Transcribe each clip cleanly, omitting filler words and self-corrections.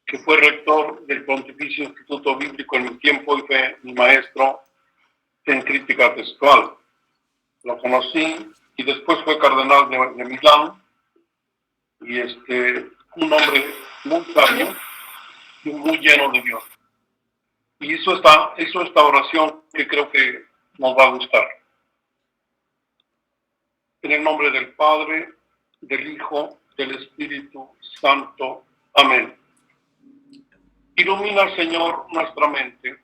que fue rector del Pontificio Instituto Bíblico en mi tiempo y fue mi maestro en crítica textual. Lo conocí y después fue cardenal de Milán, y un hombre muy sabio y muy lleno de Dios. Y hizo esta oración que creo que nos va a gustar. En el nombre del Padre, del Hijo, del Espíritu Santo. Amén. Ilumina, Señor, nuestra mente.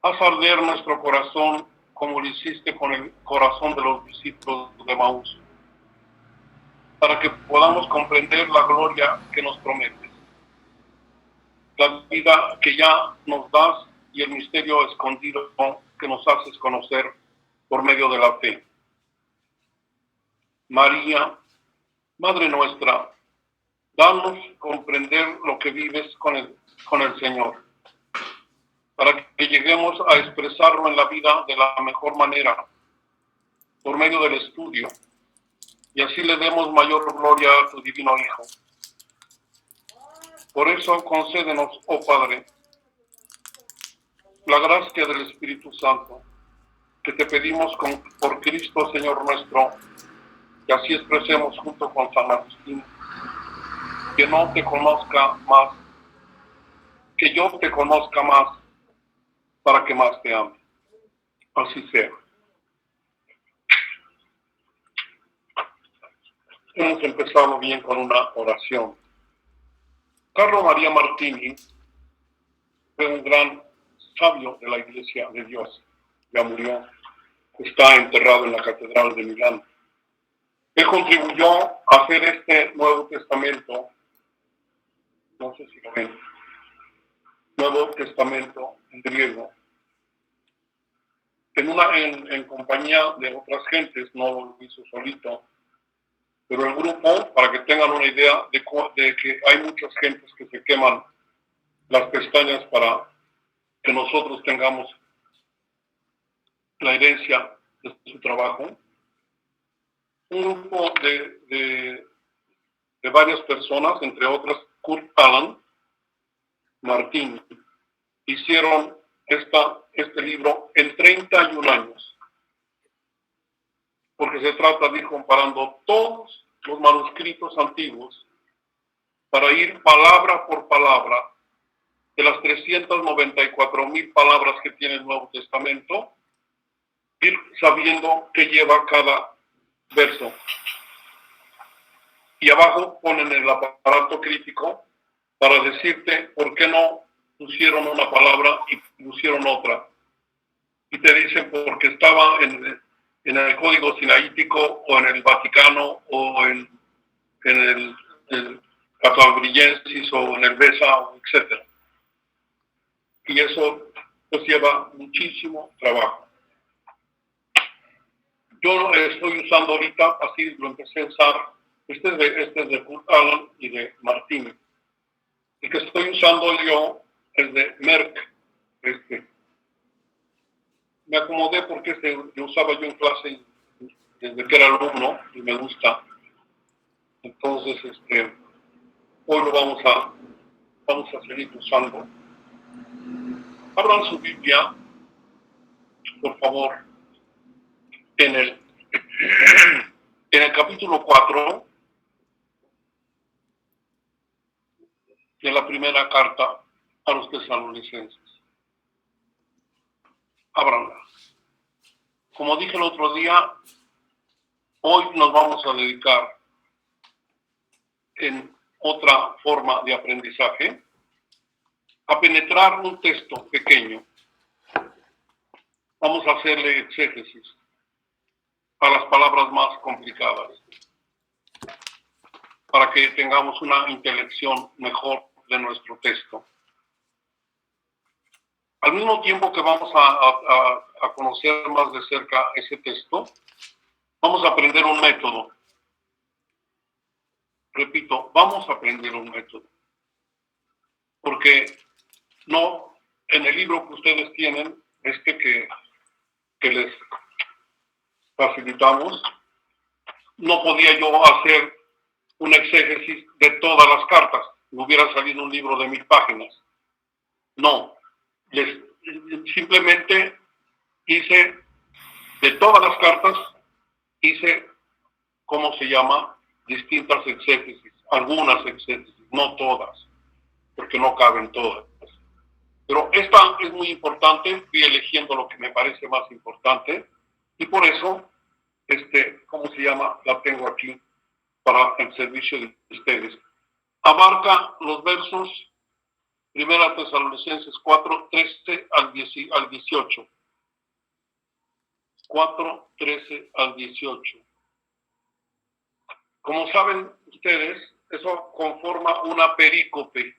Haz arder nuestro corazón como lo hiciste con el corazón de los discípulos de Maús, para que podamos comprender la gloria que nos prometes, la vida que ya nos das y el misterio escondido que nos haces conocer por medio de la fe. María, Madre nuestra, danos comprender lo que vives con el Señor, para que lleguemos a expresarlo en la vida de la mejor manera, por medio del estudio, y así le demos mayor gloria a tu divino Hijo. Por eso concédenos, oh Padre, la gracia del Espíritu Santo, que te pedimos por Cristo Señor nuestro, que así expresemos junto con San Agustín, que no te conozca más, que yo te conozca más, para que más te ame. Así sea. Hemos empezado bien con una oración. Carlo Maria Martini fue un gran sabio de la Iglesia de Dios. Ya murió. Está enterrado en la Catedral de Milán. Él contribuyó a hacer este Nuevo Testamento, no sé si lo ven, Nuevo Testamento en griego, en compañía de otras gentes, no lo hizo solito, pero el grupo, para que tengan una idea de que hay muchas gentes que se queman las pestañas para que nosotros tengamos la herencia de su trabajo. Un grupo de varias personas, entre otras Kurt Aland, Martín, hicieron este libro en 31 años, porque se trata de ir comparando todos los manuscritos antiguos para ir palabra por palabra de las 394,000 palabras que tiene el Nuevo Testamento, ir sabiendo qué lleva cada verso. Y abajo ponen el aparato crítico para decirte por qué no pusieron una palabra y pusieron otra. Y te dicen porque estaba en el Código Sinaítico o en el Vaticano o en el Catalbrillensis o en el Besa, etc. Y eso pues lleva muchísimo trabajo. Yo lo estoy usando ahorita, así lo empecé a usar. Este es de Kurt Aland y de Martín. El que estoy usando yo es de Merck. Me acomodé porque lo usaba yo en clase desde que era alumno y me gusta. Entonces, hoy lo vamos a seguir usando. Abran su Biblia, por favor, en el capítulo 4 de la primera carta a los tesalonicenses. Ábranla. Como dije el otro día, hoy nos vamos a dedicar en otra forma de aprendizaje a penetrar un texto pequeño. Vamos a hacerle exégesis a las palabras más complicadas para que tengamos una intelección mejor de nuestro texto. Al mismo tiempo que vamos a conocer más de cerca ese texto, vamos a aprender un método. Repito, vamos a aprender un método. Porque no, en el libro que ustedes tienen, que les facilitamos, no podía yo hacer un exégesis de todas las cartas. hubiera salido un libro de 1000 páginas. No, simplemente hice, de todas las cartas, hice, ¿cómo se llama? Distintas exégesis, algunas exégesis, no todas, porque no caben todas. Pero esta es muy importante, fui eligiendo lo que me parece más importante, y por eso, ¿cómo se llama? La tengo aquí para el servicio de ustedes. Abarca los versos 1 Tesalonicenses 4, 13 al 18. 4, 13 al 18. Como saben ustedes, eso conforma una perícope.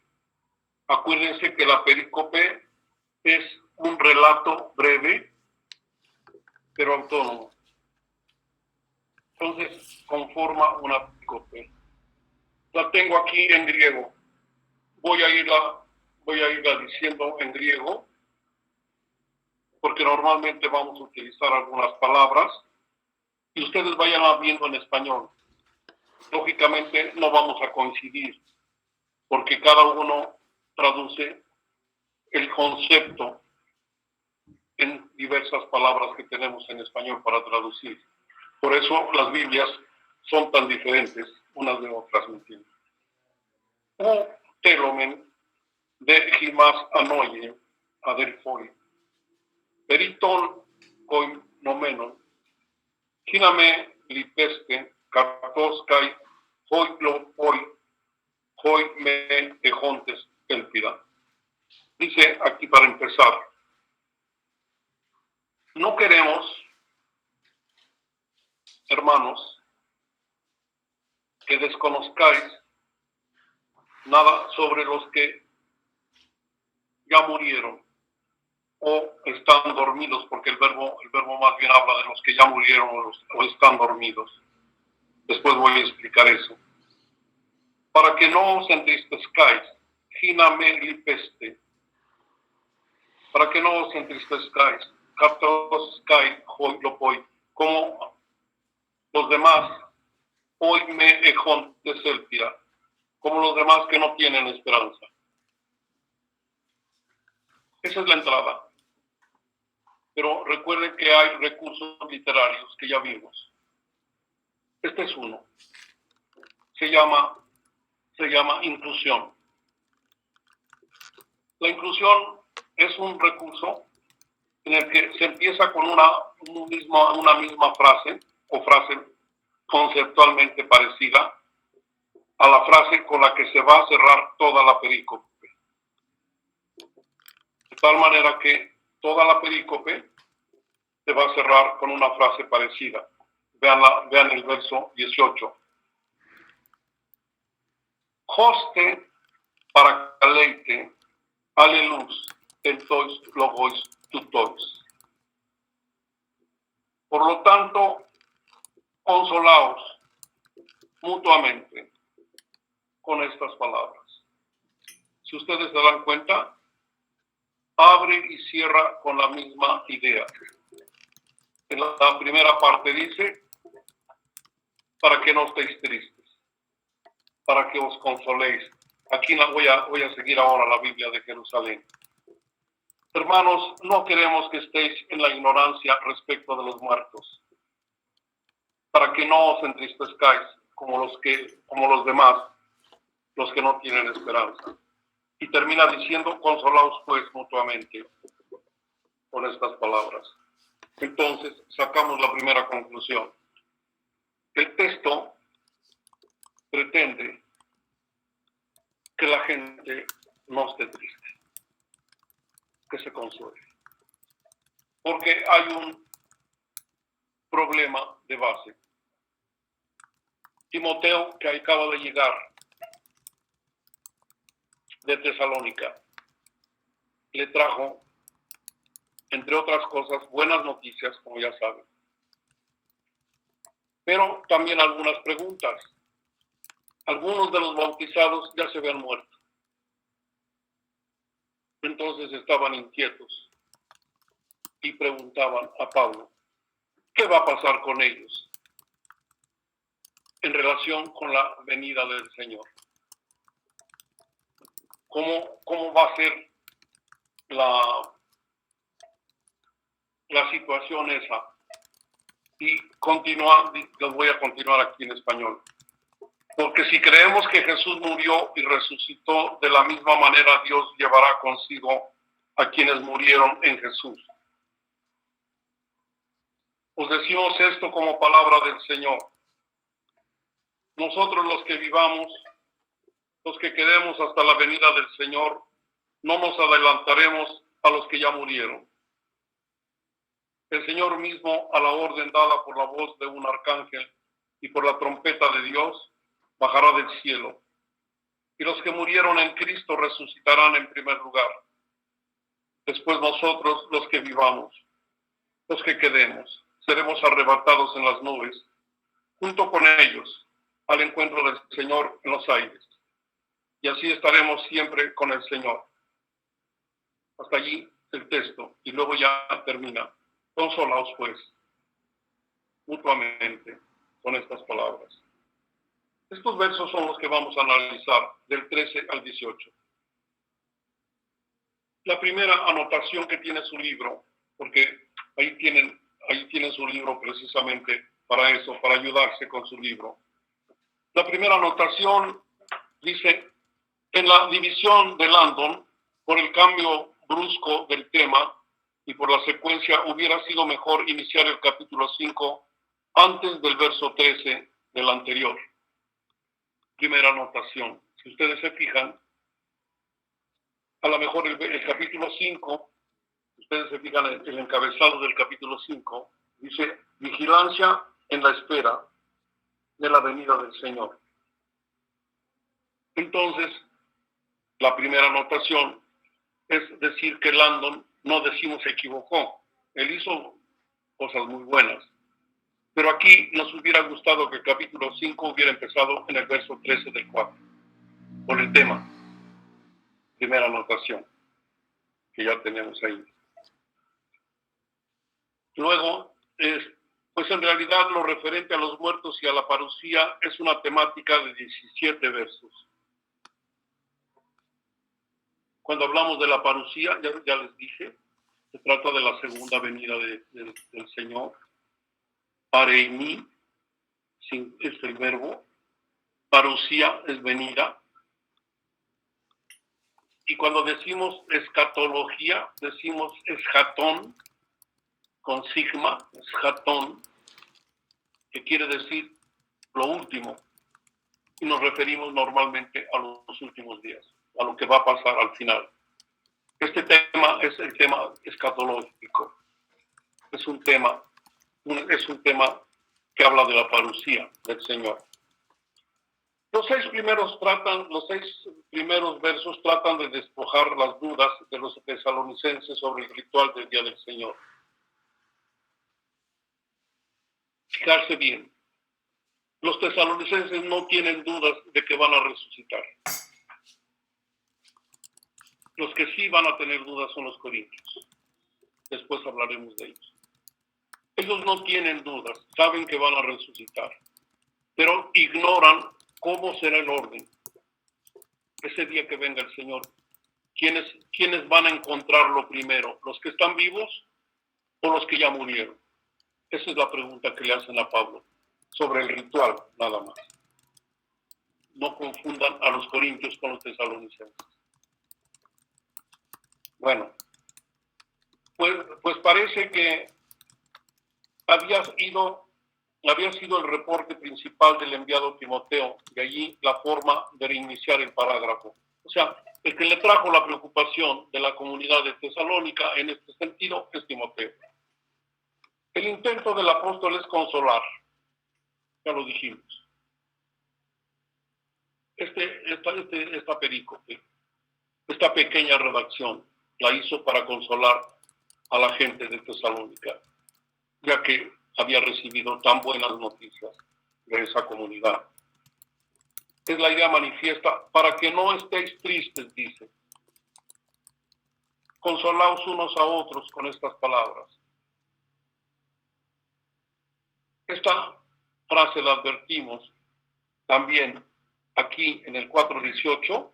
Acuérdense que la perícope es un relato breve, pero autónomo. Entonces, conforma una perícope. La tengo aquí en griego. Voy a irla diciendo en griego, porque normalmente vamos a utilizar algunas palabras, y ustedes vayan viendo en español. Lógicamente no vamos a coincidir, porque cada uno traduce el concepto en diversas palabras que tenemos en español para traducir. Por eso las Biblias son tan diferentes unas de otras, ¿me entiendes? Un telomen de gimas anoye adelfoi, periton koinomenon, giname lipeste, cartos kai hoi me ejontes elpida. Dice aquí para empezar, no queremos, hermanos, que desconozcáis nada sobre los que ya murieron o están dormidos, porque el verbo más bien habla de los que ya murieron o están dormidos. Después voy a explicar eso. Para que no os entristezcáis, giname lipeste, para que no os entristezcáis, cartos kai hoi lopoi, como los demás, hoy me ejon de selpira, como los demás que no tienen esperanza. Esa es la entrada. Pero recuerden que hay recursos literarios que ya vimos. Este es uno. Se llama inclusión. La inclusión es un recurso en el que se empieza con una misma frase o frase conceptualmente parecida a la frase con la que se va a cerrar toda la perícope. De tal manera que toda la perícope se va a cerrar con una frase parecida. Vean el verso 18. Hoste para caleite, aleluz, entois logois tutois. Por lo tanto, consolaos mutuamente con estas palabras. Si ustedes se dan cuenta, abre y cierra con la misma idea. En la primera parte dice, para que no estéis tristes, para que os consoléis. Aquí voy a seguir ahora la Biblia de Jerusalén. Hermanos, no queremos que estéis en la ignorancia respecto de los muertos, para que no os entristezcáis como los demás, los que no tienen esperanza. Y termina diciendo, consolaos pues mutuamente con estas palabras. Entonces, sacamos la primera conclusión. El texto pretende que la gente no esté triste, que se consuele. Porque hay un problema de base. Timoteo, que acaba de llegar de Tesalónica, le trajo, entre otras cosas, buenas noticias, como ya saben. Pero también algunas preguntas. Algunos de los bautizados ya se habían muerto. Entonces estaban inquietos y preguntaban a Pablo, ¿qué va a pasar con ellos en relación con la venida del Señor? cómo va a ser la situación esa. Y les voy a continuar aquí en español. Porque si creemos que Jesús murió y resucitó, de la misma manera Dios llevará consigo a quienes murieron en Jesús. Os decimos esto como palabra del Señor. Nosotros los que vivamos, los que quedemos hasta la venida del Señor, no nos adelantaremos a los que ya murieron. El Señor mismo, a la orden dada por la voz de un arcángel y por la trompeta de Dios, bajará del cielo. Y los que murieron en Cristo resucitarán en primer lugar. Después nosotros, los que vivamos, los que quedemos, seremos arrebatados en las nubes, junto con ellos, al encuentro del Señor en los aires. Y así estaremos siempre con el Señor. Hasta allí el texto, y luego ya termina. Consolaos pues, mutuamente, con estas palabras. Estos versos son los que vamos a analizar, del 13 al 18. La primera anotación que tiene su libro, porque ahí tienen su libro precisamente para eso, para ayudarse con su libro. La primera anotación dice, en la división de Landon, por el cambio brusco del tema y por la secuencia, hubiera sido mejor iniciar el capítulo 5 antes del verso 13 del anterior. Primera anotación. Si ustedes se fijan, a lo mejor el capítulo 5, ustedes se fijan en el encabezado del capítulo 5, dice, vigilancia en la espera de la venida del Señor. Entonces, la primera anotación es decir que Landon, no decimos se equivocó, él hizo cosas muy buenas, pero aquí nos hubiera gustado que el capítulo 5 hubiera empezado en el verso 13 del 4, por el tema. Primera anotación que ya tenemos ahí. Luego, pues en realidad lo referente a los muertos y a la parucía es una temática de 17 versos. Cuando hablamos de la parucía, ya les dije, se trata de la segunda venida del Señor. Pareimi es el verbo, parucía es venida. Y cuando decimos escatología, decimos eschatón, con sigma, eschatón, que quiere decir lo último. Y nos referimos normalmente a los últimos días, a lo que va a pasar al final. Este tema es el tema escatológico. Es un tema que habla de la parucía del Señor. Los seis primeros versos tratan de despojar las dudas de los tesalonicenses sobre el ritual del Día del Señor. Fijarse bien, los tesalonicenses no tienen dudas de que van a resucitar. Los que sí van a tener dudas son los corintios. Después hablaremos de ellos. Ellos no tienen dudas, saben que van a resucitar, pero ignoran cómo será el orden. Ese día que venga el Señor, ¿quiénes van a encontrarlo primero? ¿Los que están vivos o los que ya murieron? Esa es la pregunta que le hacen a Pablo sobre el ritual, nada más. No confundan a los corintios con los tesalonicenses. Bueno, pues parece que había sido el reporte principal del enviado Timoteo, de allí la forma de reiniciar el parágrafo. O sea, el que le trajo la preocupación de la comunidad de Tesalónica en este sentido es Timoteo. El intento del apóstol es consolar, ya lo dijimos. Esta perícope, esta pequeña redacción, la hizo para consolar a la gente de Tesalónica, ya que había recibido tan buenas noticias de esa comunidad. Es la idea manifiesta para que no estéis tristes, dice. Consolaos unos a otros con estas palabras. Esta frase la advertimos también aquí en el 4:18,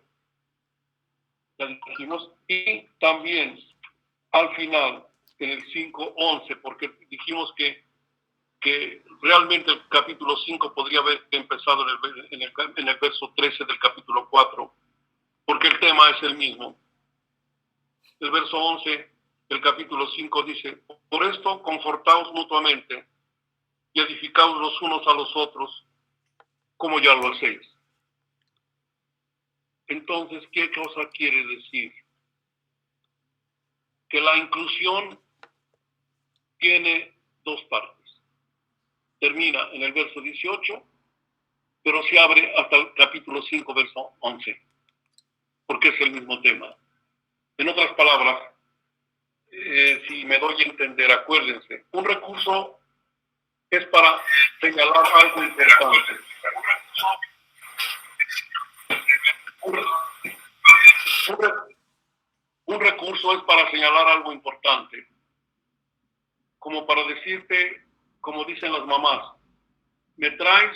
ya dijimos, y también al final, en el 5:11, porque dijimos que realmente el capítulo 5 podría haber empezado en el verso 13 del capítulo 4, porque el tema es el mismo. El verso 11 del capítulo 5 dice: por esto confortaos mutuamente y edificaos los unos a los otros, como ya lo hacéis. Entonces, ¿qué cosa quiere decir? Que la inclusión tiene dos partes. Termina en el verso 18, pero se abre hasta el capítulo 5, verso 11, porque es el mismo tema. En otras palabras, si me doy a entender, acuérdense, un recurso es para señalar algo importante. Un recurso es para señalar algo importante, como para decirte, como dicen las mamás, me traes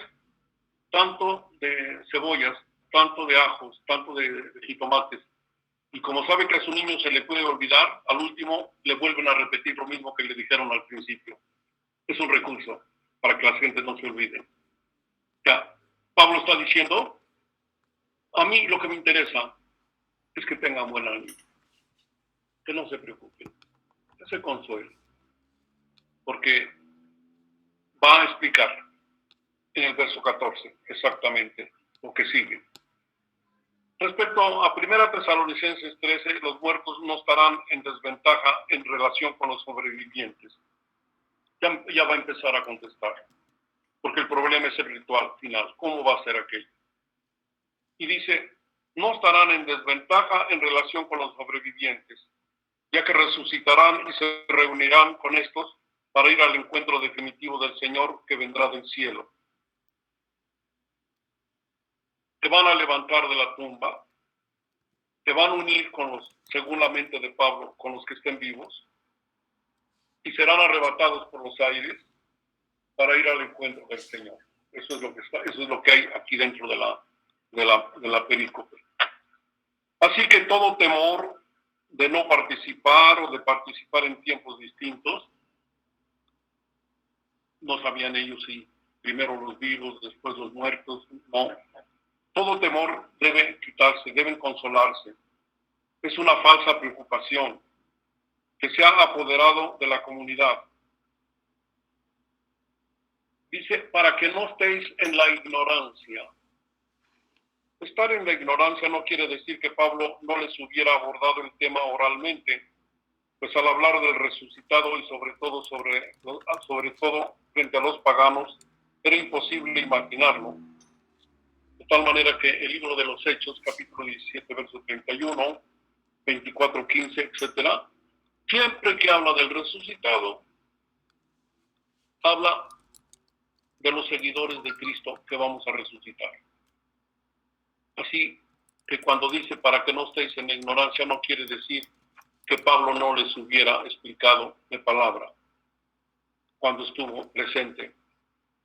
tanto de cebollas, tanto de ajos, tanto de jitomates, y como sabe que a su niño se le puede olvidar, al último le vuelven a repetir lo mismo que le dijeron al principio. Es un recurso para que la gente no se olvide. Ya, Pablo está diciendo, a mí lo que me interesa es que tengan buen ánimo, que no se preocupen, que se consuelen, porque va a explicar en el verso 14 exactamente lo que sigue. Respecto a 1 Tesalonicenses 13, los muertos no estarán en desventaja en relación con los sobrevivientes. Ya va a empezar a contestar, porque el problema es el ritual final. ¿Cómo va a ser aquello? Y dice, no estarán en desventaja en relación con los sobrevivientes, ya que resucitarán y se reunirán con estos para ir al encuentro definitivo del Señor que vendrá del cielo. Se van a levantar de la tumba, se van a unir con los, según la mente de Pablo, con los que estén vivos, y serán arrebatados por los aires para ir al encuentro del Señor. Eso es lo que hay aquí dentro de la perícope. Así que todo temor de no participar o de participar en tiempos distintos, no sabían ellos si primero los vivos, después los muertos, no. Todo temor debe quitarse, deben consolarse. Es una falsa preocupación que se ha apoderado de la comunidad. Dice, para que no estéis en la ignorancia. Estar en la ignorancia no quiere decir que Pablo no les hubiera abordado el tema oralmente, pues al hablar del resucitado y sobre todo frente a los paganos, era imposible imaginarlo. De tal manera que el libro de los Hechos, capítulo 17, verso 31, 24, 15, etcétera, siempre que habla del resucitado, habla de los seguidores de Cristo que vamos a resucitar. Así que cuando dice para que no estéis en ignorancia, no quiere decir que Pablo no les hubiera explicado de palabra cuando estuvo presente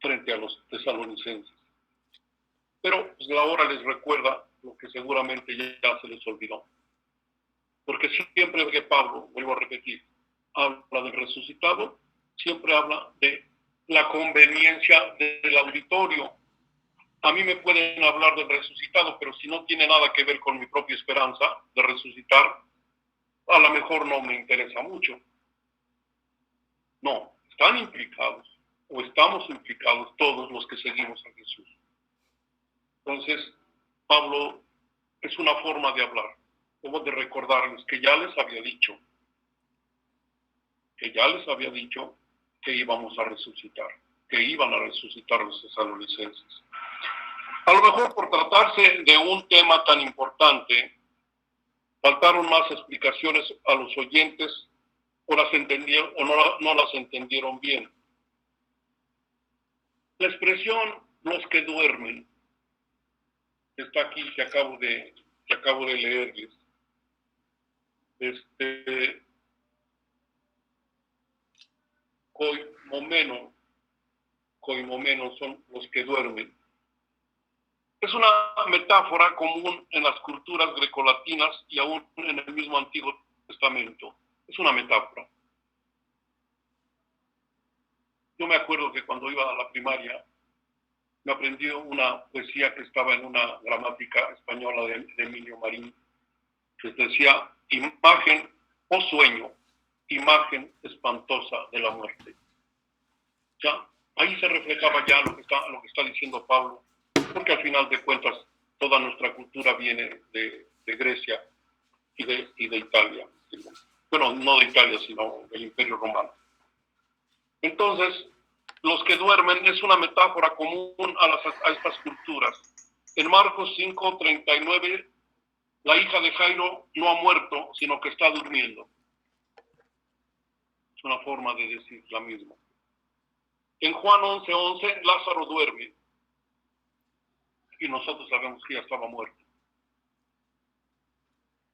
frente a los tesalonicenses. Pero pues, ahora les recuerda lo que seguramente ya se les olvidó. Porque siempre que Pablo, vuelvo a repetir, habla del resucitado, siempre habla de la conveniencia del auditorio. A mí me pueden hablar del resucitado, pero si no tiene nada que ver con mi propia esperanza de resucitar, a lo mejor no me interesa mucho. No, están implicados, o estamos implicados todos los que seguimos a Jesús. Entonces, Pablo es una forma de hablar, como de recordarles que ya les había dicho que íbamos a resucitar, que iban a resucitar los tesalonicenses. A lo mejor por tratarse de un tema tan importante, faltaron más explicaciones a los oyentes o las entendieron o no las entendieron bien. La expresión los que duermen está aquí que acabo de leerles. Koimomeno son los que duermen. Es una metáfora común en las culturas grecolatinas y aún en el mismo Antiguo Testamento. Es una metáfora. Yo me acuerdo que cuando iba a la primaria me aprendí una poesía que estaba en una gramática española de Emilio Marín, que decía: imagen o sueño, imagen espantosa de la muerte. Ya, ahí se reflejaba ya lo que está diciendo Pablo, porque al final de cuentas toda nuestra cultura viene de Grecia y de Italia. Bueno, no de Italia, sino del Imperio Romano. Entonces, los que duermen es una metáfora común a estas culturas. En Marcos 5:39, la hija de Jairo no ha muerto, sino que está durmiendo. Es una forma de decir la misma. En Juan 11:11, Lázaro duerme. Y nosotros sabemos que ya estaba muerto.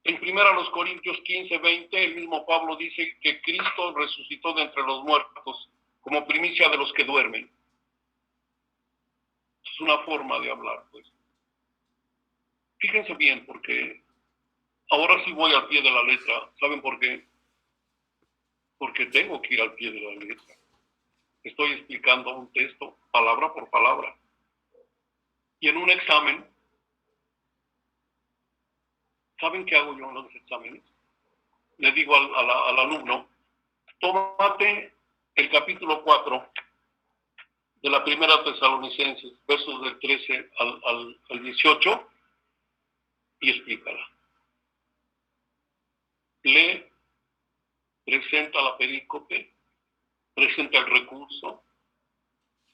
En 1 Corintios 15:20, el mismo Pablo dice que Cristo resucitó de entre los muertos como primicia de los que duermen. Es una forma de hablar, pues. Fíjense bien, porque ahora sí voy al pie de la letra. ¿Saben por qué? Porque tengo que ir al pie de la letra. Estoy explicando un texto palabra por palabra. Y en un examen, ¿saben qué hago yo en los exámenes? Le digo al alumno: tómate el capítulo 4 de la primera Tesalonicenses, versos del 13 al 18, y explícala. Lee, presenta la perícope, presenta el recurso,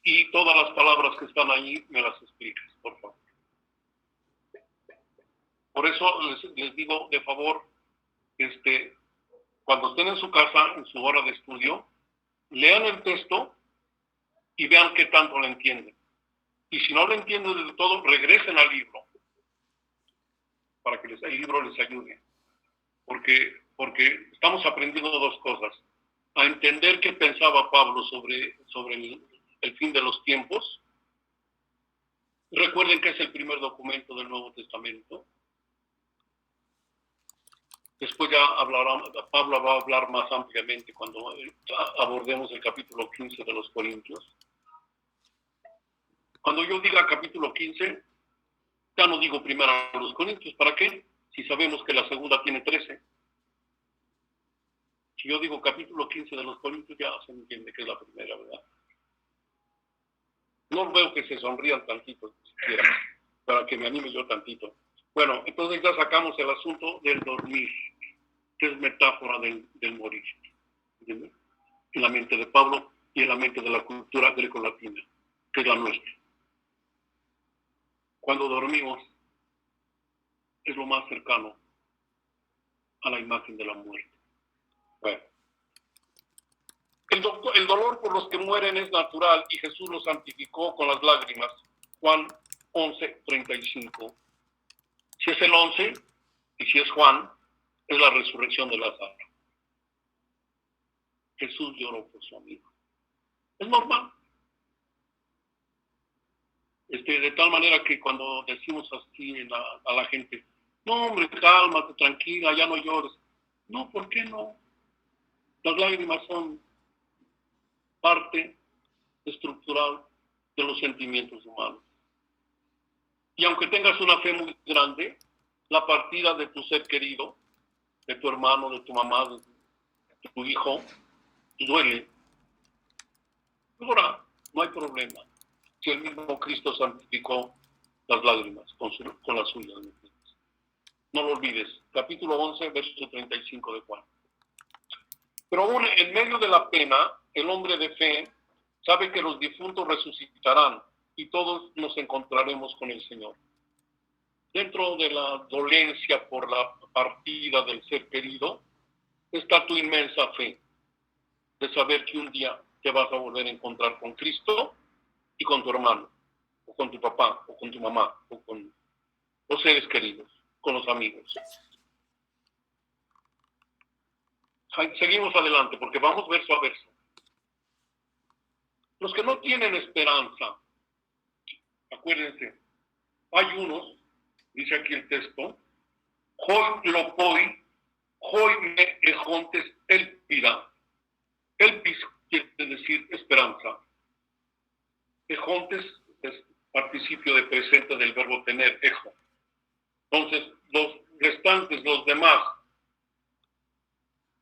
y todas las palabras que están ahí me las explicas, por favor. Por eso les digo, de favor, cuando estén en su casa, en su hora de estudio, lean el texto y vean qué tanto lo entienden. Y si no lo entienden del todo, regresen al libro, para que el libro les ayude. Porque estamos aprendiendo dos cosas: a entender qué pensaba Pablo sobre el fin de los tiempos. Recuerden que es el primer documento del Nuevo Testamento. Después ya Pablo va a hablar más ampliamente cuando abordemos el capítulo 15 de los Corintios. Cuando yo diga capítulo 15, ya no digo primero a los Corintios. ¿Para qué? Si sabemos que la segunda tiene 13. Si yo digo capítulo 15 de los Corintios, ya se entiende que es la primera, ¿verdad? No veo que se sonrían tantito, siquiera, para que me anime yo tantito. Bueno, entonces ya sacamos el asunto del dormir, que es metáfora del morir. ¿Entiendes? En la mente de Pablo y en la mente de la cultura grecolatina, que es la nuestra. Cuando dormimos, es lo más cercano a la imagen de la muerte. Bueno. El dolor por los que mueren es natural y Jesús lo santificó con las lágrimas. Juan 11:35. Si es el 11 y si es Juan, es la resurrección de Lázaro. Jesús lloró por su amigo. Es normal. De tal manera que cuando decimos así a la gente: no, hombre, cálmate, tranquila, ya no llores. No, ¿por qué no? Las lágrimas son parte estructural de los sentimientos humanos. Y aunque tengas una fe muy grande, la partida de tu ser querido, de tu hermano, de tu mamá, de tu hijo, duele. Ahora, no hay problema. Si el mismo Cristo santificó las lágrimas con las suyas. No lo olvides. Capítulo 11, verso 35 de Juan. Pero aún en medio de la pena, el hombre de fe sabe que los difuntos resucitarán y todos nos encontraremos con el Señor. Dentro de la dolencia por la partida del ser querido, está tu inmensa fe de saber que un día te vas a volver a encontrar con Cristo y con tu hermano, o con tu papá, o con tu mamá, o con los seres queridos, con los amigos. Seguimos adelante porque vamos verso a verso. Los que no tienen esperanza, acuérdense, Hay unos, dice aquí el texto, hoi lopoi, hoi me ejontes elpira. Elpis quiere decir esperanza. Ejontes es participio de presente del verbo tener, ejo. Entonces, los restantes, los demás,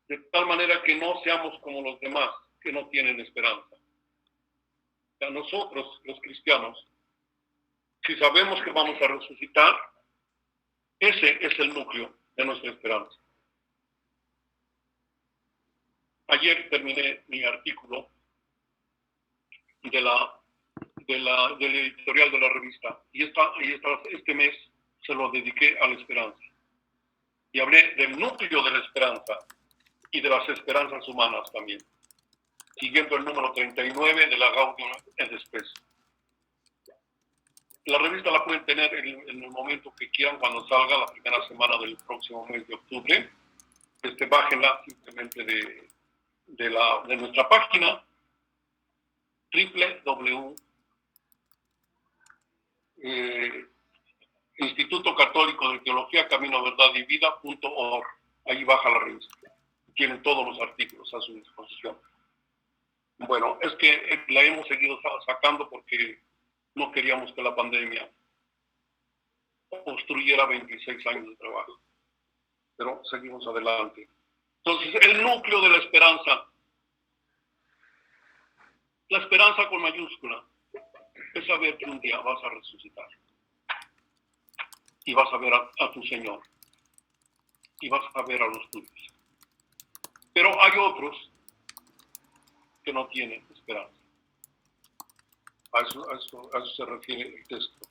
de tal manera que no seamos como los demás, que no tienen esperanza. O sea, nosotros, los cristianos, si sabemos que vamos a resucitar, ese es el núcleo de nuestra esperanza. Ayer terminé mi artículo del editorial de la revista y este mes se lo dediqué a la esperanza. Y hablé del núcleo de la esperanza y de las esperanzas humanas también, siguiendo el número 39 de la Gaudium et Spes. La revista la pueden tener en el momento que quieran, cuando salga la primera semana del próximo mes de octubre. Bájenla simplemente de nuestra página Instituto Católico de Teología, Camino, Verdad y Vida.org. Ahí baja la revista. Tienen todos los artículos a su disposición. Bueno, es que la hemos seguido sacando porque no queríamos que la pandemia obstruyera 26 años de trabajo. Pero seguimos adelante. Entonces, el núcleo de la esperanza con mayúscula, es saber que un día vas a resucitar. Y vas a ver a tu Señor. Y vas a ver a los tuyos. Pero hay otros que no tienen esperanza. A eso se refiere el texto.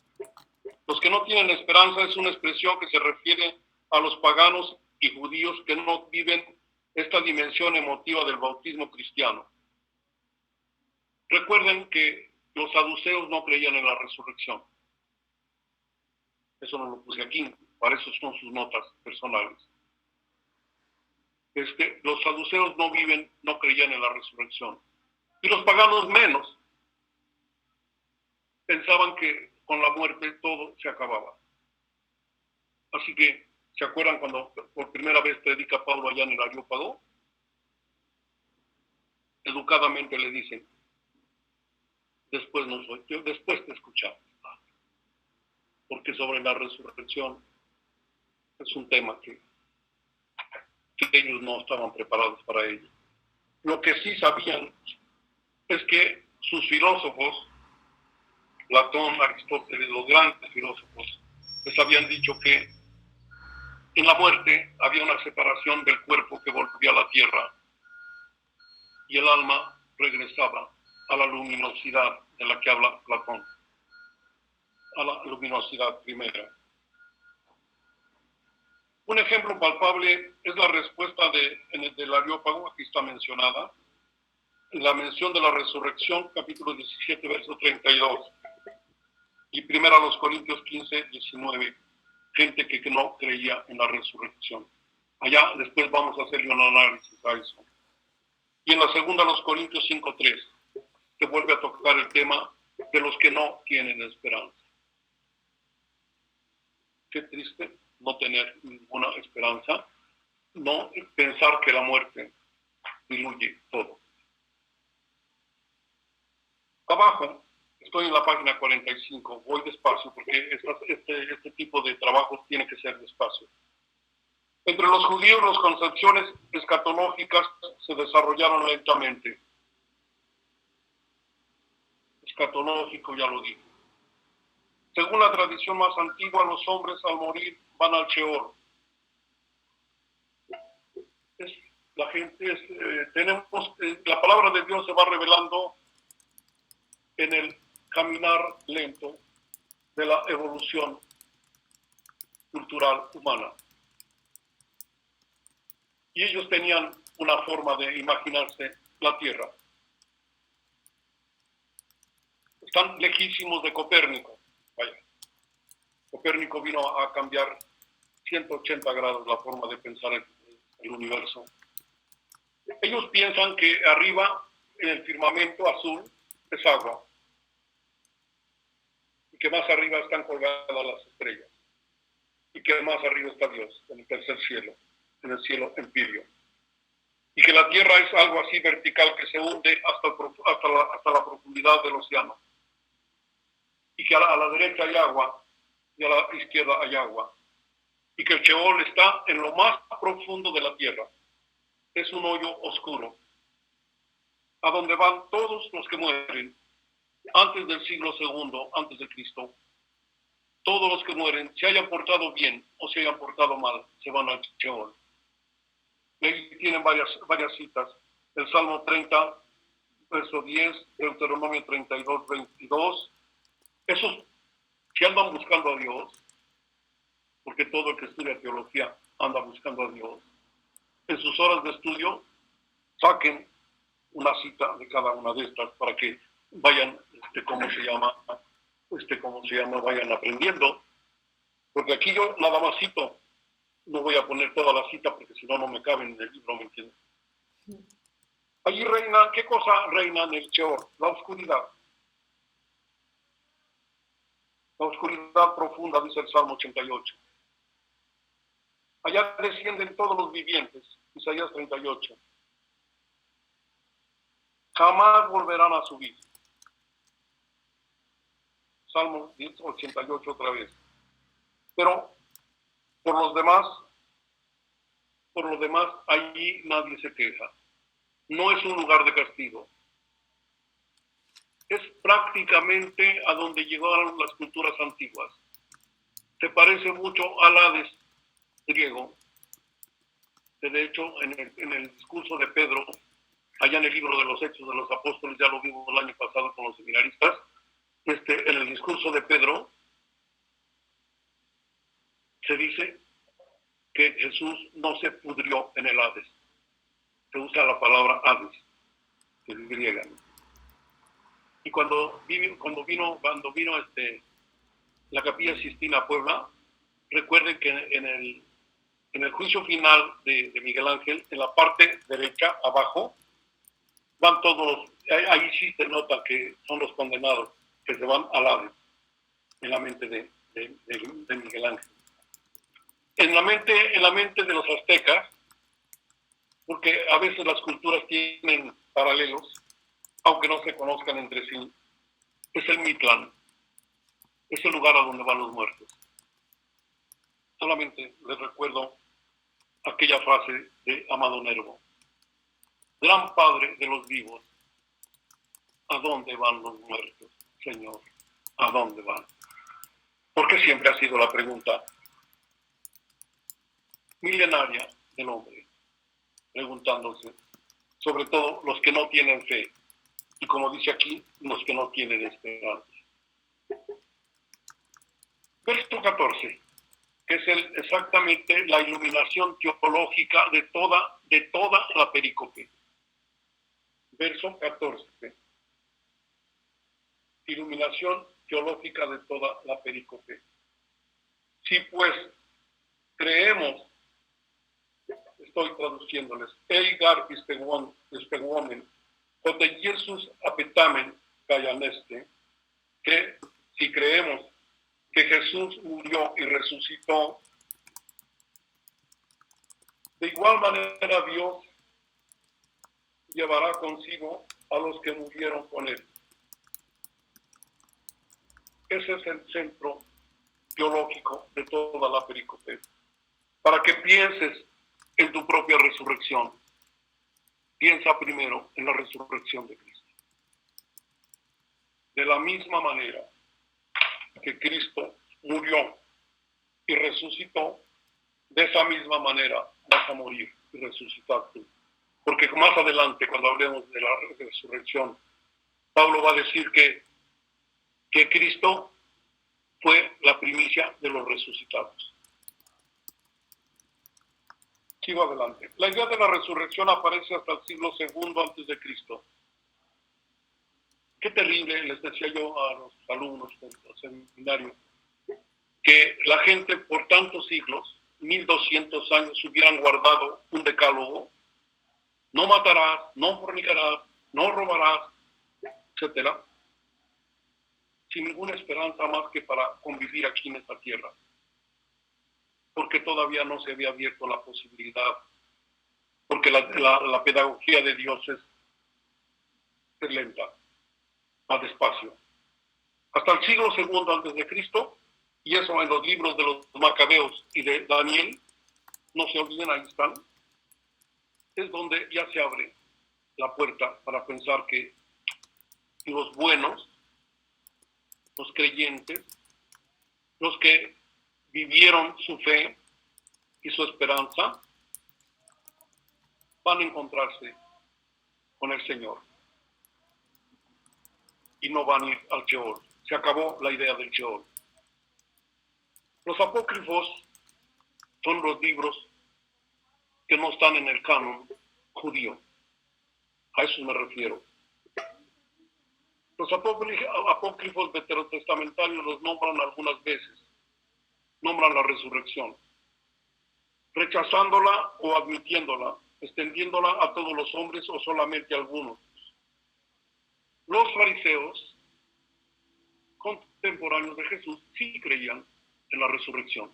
Los que no tienen esperanza es una expresión que se refiere a los paganos y judíos que no viven esta dimensión emotiva del bautismo cristiano. Recuerden que los saduceos no creían en la resurrección. Eso no lo puse aquí, para eso son sus notas personales. Los saduceos no creían en la resurrección. Y los paganos menos. Pensaban que con la muerte todo se acababa. Así que, ¿se acuerdan cuando por primera vez predica Pablo allá en el Areópago? Educadamente le dicen, después te escuchamos. Porque sobre la resurrección es un tema que ellos no estaban preparados para ello. Lo que sí sabían es que sus filósofos, Platón, Aristóteles, los grandes filósofos, les habían dicho que en la muerte había una separación del cuerpo que volvía a la tierra y el alma regresaba a la luminosidad de la que habla Platón, a la luminosidad primera. Un ejemplo palpable es la respuesta del Areópago, aquí está mencionada, la mención de la resurrección, capítulo 17, verso 32, y primero a los Corintios 15, 19, gente que no creía en la resurrección. Allá después vamos a hacerle un análisis a eso. Y en la segunda a los Corintios 5, 3, que vuelve a tocar el tema de los que no tienen esperanza. Qué triste no tener ninguna esperanza, no pensar que la muerte diluye todo. Abajo, estoy en la página 45, voy despacio porque este tipo de trabajos tiene que ser despacio. Entre los judíos, las concepciones escatológicas se desarrollaron lentamente. Escatológico, ya lo dije. Según la tradición más antigua, los hombres al morir van al Sheol. La palabra de Dios se va revelando en el caminar lento de la evolución cultural humana. Y ellos tenían una forma de imaginarse la Tierra. Están lejísimos de Copérnico. Vaya. Copérnico vino a cambiar 180 grados la forma de pensar el universo. Ellos piensan que arriba, en el firmamento azul, es agua. que más arriba están colgadas las estrellas, y que más arriba está Dios, en el tercer cielo, en el cielo empíreo, y que la tierra es algo así vertical que se hunde hasta la profundidad del océano, y que a la derecha hay agua y a la izquierda hay agua, y que el Sheol está en lo más profundo de la tierra. Es un hoyo oscuro, a donde van todos los que mueren antes del siglo segundo, antes de Cristo. Todos los que mueren, se hayan portado bien o se hayan portado mal, se van al Sheol. Ahí tienen varias citas. El Salmo 30, verso 10, Deuteronomio 32, 22. Esos que andan buscando a Dios, porque todo el que estudia teología anda buscando a Dios, en sus horas de estudio saquen una cita de cada una de estas para que vayan, vayan aprendiendo, porque aquí yo nada más cito, no voy a poner toda la cita porque si no, no me cabe en el libro, ¿me entiendes? Allí reina, ¿qué cosa reina en el Sheol? La oscuridad. La oscuridad profunda, dice el Salmo 88. Allá descienden todos los vivientes, Isaías 38. Jamás volverán a subir. Salmo 88 otra vez. Pero por los demás, allí nadie se queja. No es un lugar de castigo. Es prácticamente a donde llegaron las culturas antiguas. Se parece mucho al Hades griego. De hecho, en el discurso de Pedro, allá en el libro de los Hechos de los Apóstoles, ya lo vimos el año pasado con los seminaristas, en el discurso de Pedro se dice que Jesús no se pudrió en el Hades. Se usa la palabra Hades, que es griega. Y cuando vino la Capilla Sistina a Puebla, recuerden que en el juicio final de Miguel Ángel, en la parte derecha, abajo, van todos, ahí sí se nota que son los condenados, que se van al Hades, en la mente de Miguel Ángel. En la mente de los aztecas, porque a veces las culturas tienen paralelos, aunque no se conozcan entre sí, es el Mictlán, es el lugar a donde van los muertos. Solamente les recuerdo aquella frase de Amado Nervo: Gran Padre de los vivos, ¿a dónde van los muertos, Señor? ¿A dónde van? Porque siempre ha sido la pregunta milenaria del hombre, preguntándose, sobre todo los que no tienen fe, y como dice aquí, los que no tienen esperanza. Verso 14, que es exactamente la iluminación teológica de toda la perícope. Verso 14, iluminación teológica de toda la perícope. Si pues creemos, estoy traduciéndoles, Eigar Ispeguomen, Cote Jesus apetamen Cayaneste, que si creemos que Jesús murió y resucitó, de igual manera Dios llevará consigo a los que murieron con él. Ese es el centro teológico de toda la perícope. Para que pienses en tu propia resurrección, piensa primero en la resurrección de Cristo. De la misma manera que Cristo murió y resucitó, de esa misma manera vas a morir y resucitar tú. Porque más adelante, cuando hablemos de la resurrección, Pablo va a decir que Cristo fue la primicia de los resucitados. Sigo adelante. La idea de la resurrección aparece hasta el siglo II antes de Cristo. Qué terrible, les decía yo a los alumnos del seminario, que la gente por tantos siglos, 1200 años, hubieran guardado un decálogo: no matarás, no fornicarás, no robarás, etcétera. sin ninguna esperanza más que para convivir aquí en esta tierra, porque todavía no se había abierto la posibilidad, porque la pedagogía de Dios es lenta, más despacio. Hasta el siglo segundo antes de Cristo, y eso en los libros de los Macabeos y de Daniel, no se olviden, ahí están, es donde ya se abre la puerta para pensar que los buenos, los creyentes, los que vivieron su fe y su esperanza, van a encontrarse con el Señor y no van a ir al Sheol. Se acabó la idea del Sheol. Los apócrifos son los libros que no están en el canon judío. A eso me refiero. Los apócrifos veterotestamentarios los nombran algunas veces. Nombran la resurrección, rechazándola o admitiéndola, extendiéndola a todos los hombres o solamente a algunos. Los fariseos contemporáneos de Jesús sí creían en la resurrección.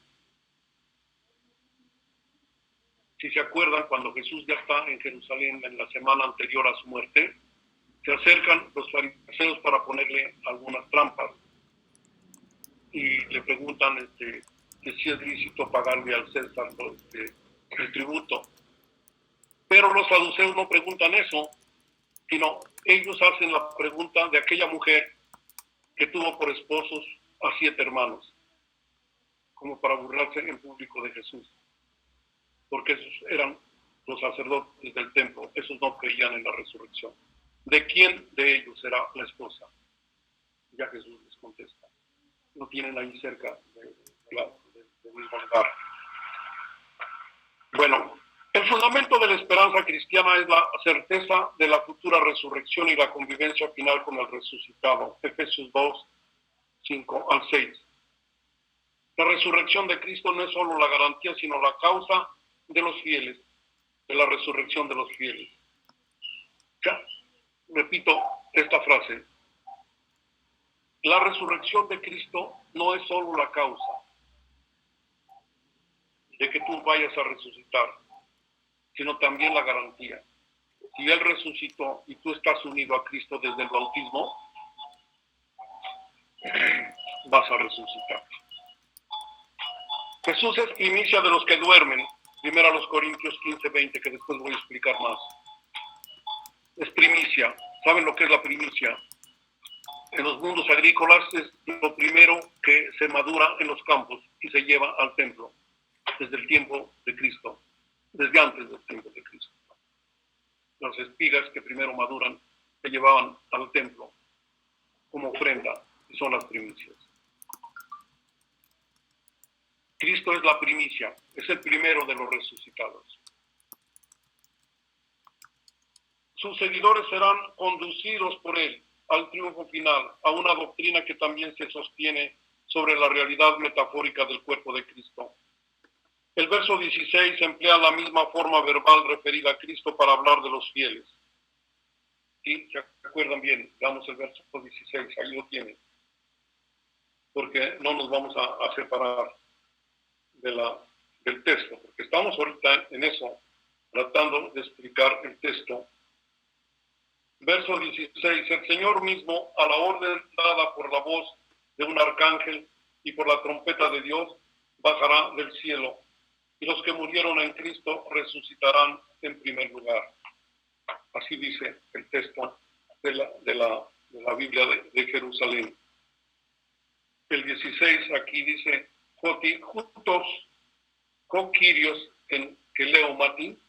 Si se acuerdan, cuando Jesús ya está en Jerusalén en la semana anterior a su muerte, se acercan los fariseos para ponerle algunas trampas y le preguntan que si es lícito pagarle al César el tributo. Pero los saduceos no preguntan eso, sino ellos hacen la pregunta de aquella mujer que tuvo por esposos a 7 hermanos, como para burlarse en público de Jesús, porque esos eran los sacerdotes del templo, esos no creían en la resurrección. ¿De quién de ellos será la esposa? Ya Jesús les contesta. Lo tienen ahí cerca del mismo lugar. Bueno, el fundamento de la esperanza cristiana es la certeza de la futura resurrección y la convivencia final con el resucitado. Efesios 2, 5 al 6. La resurrección de Cristo no es solo la garantía, sino la causa de los fieles, de la resurrección de los fieles. Ya, repito esta frase. La resurrección de Cristo no es solo la causa de que tú vayas a resucitar, sino también la garantía. Si Él resucitó y tú estás unido a Cristo desde el bautismo, vas a resucitar. Jesús es primicia de los que duermen. Primero a los Corintios 15, 20, que después voy a explicar más. Es primicia. ¿Saben lo que es la primicia? En los mundos agrícolas es lo primero que se madura en los campos y se lleva al templo desde el tiempo de Cristo, desde antes del tiempo de Cristo. Las espigas que primero maduran se llevaban al templo como ofrenda y son las primicias. Cristo es la primicia, es el primero de los resucitados. Sus seguidores serán conducidos por Él al triunfo final, a una doctrina que también se sostiene sobre la realidad metafórica del cuerpo de Cristo. El verso 16 emplea la misma forma verbal referida a Cristo para hablar de los fieles. ¿Sí? ¿Se acuerdan bien? Damos el verso 16, ahí lo tienen. Porque no nos vamos a separar del texto, porque estamos ahorita en eso, tratando de explicar el texto. Verso 16, el Señor mismo, a la orden dada por la voz de un arcángel y por la trompeta de Dios, bajará del cielo, y los que murieron en Cristo resucitarán en primer lugar. Así dice el texto de la Biblia de Jerusalén. El 16 aquí dice, juntos con Kyrios en Keleumatin,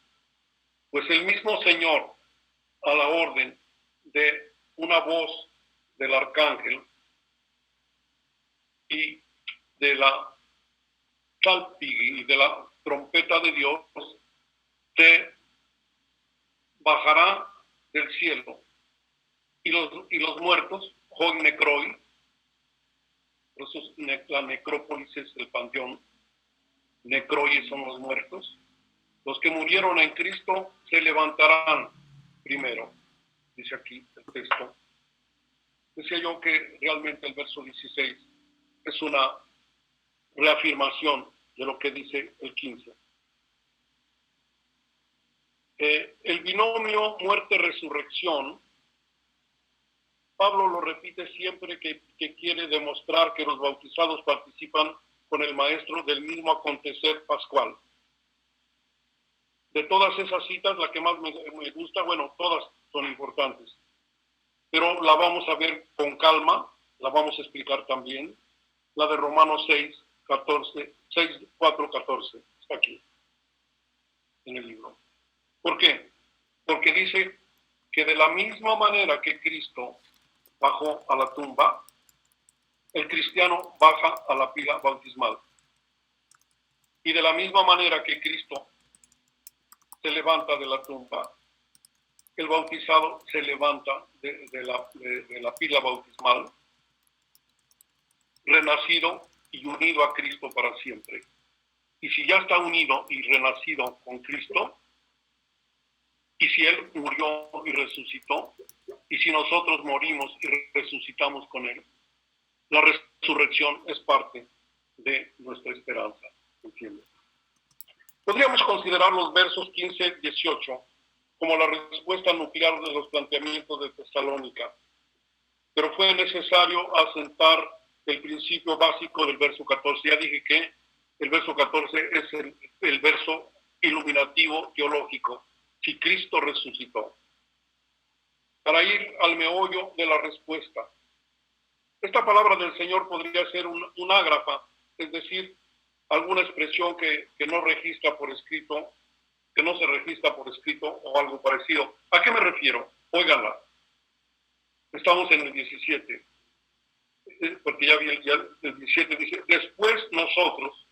pues el mismo Señor, a la orden de una voz del arcángel y de la salpigi y de la trompeta de Dios, te bajará del cielo y los muertos, Hog Necroi, por eso la necrópolis es el panteón, Necroi son los muertos, los que murieron en Cristo se levantarán primero, dice aquí el texto, decía yo que realmente el verso 16 es una reafirmación de lo que dice el 15. El binomio muerte-resurrección, Pablo lo repite siempre que quiere demostrar que los bautizados participan con el Maestro del mismo acontecer pascual. De todas esas citas, la que más me gusta, bueno, todas son importantes, pero la vamos a ver con calma, la vamos a explicar también. La de Romanos 6, 4, 14, está aquí, en el libro. ¿Por qué? Porque dice que de la misma manera que Cristo bajó a la tumba, el cristiano baja a la pila bautismal. Y de la misma manera que Cristo se levanta de la tumba, el bautizado se levanta de la pila bautismal, renacido y unido a Cristo para siempre. Y si ya está unido y renacido con Cristo, y si Él murió y resucitó, y si nosotros morimos y resucitamos con Él, la resurrección es parte de nuestra esperanza. ¿Entiendes? Podríamos considerar los versos 15-18 como la respuesta nuclear de los planteamientos de Tesalónica, pero fue necesario asentar el principio básico del verso 14. Ya dije que el verso 14 es el verso iluminativo teológico. Si Cristo resucitó. Para ir al meollo de la respuesta. Esta palabra del Señor podría ser un ágrafa, es decir, alguna expresión que no registra por escrito, que no se registra por escrito o algo parecido. ¿A qué me refiero? Óiganla. Estamos en el 17. Porque ya vi el 17, dice, después nosotros,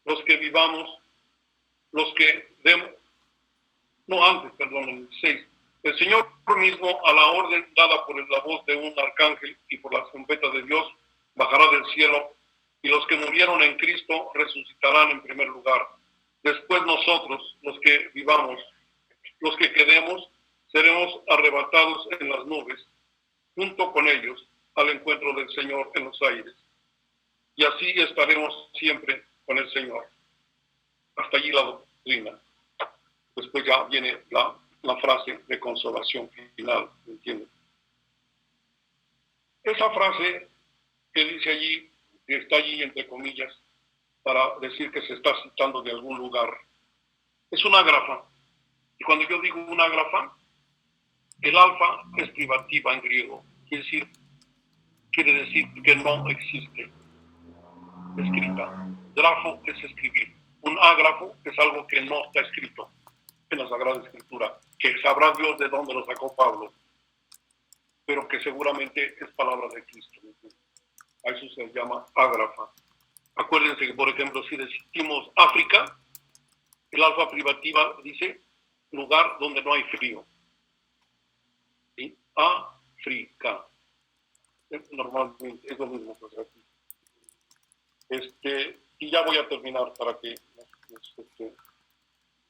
los que vivamos, los que demos, no antes, perdón, en el 6. El Señor mismo, a la orden dada por la voz de un arcángel y por la trompeta de Dios, bajará del cielo, y los que murieron en Cristo resucitarán en primer lugar. Después nosotros, los que vivamos, los que quedemos, seremos arrebatados en las nubes, junto con ellos, al encuentro del Señor en los aires. Y así estaremos siempre con el Señor. Hasta allí la doctrina. Después ya viene la frase de consolación final, ¿entienden? Esa frase que dice allí, que está allí entre comillas, para decir que se está citando de algún lugar, es una ágrafa. Y cuando yo digo una ágrafa, el alfa es privativa en griego, quiere decir que no existe escrita. Grafo es escribir. Un ágrafo es algo que no está escrito en la Sagrada Escritura, que sabrá Dios de dónde lo sacó Pablo, pero que seguramente es palabra de Cristo. A eso se llama ágrafa. Acuérdense que, por ejemplo, si decimos África, el alfa privativa dice lugar donde no hay frío. ¿Sí? África. Normalmente es lo mismo que aquí. Y ya voy a terminar para que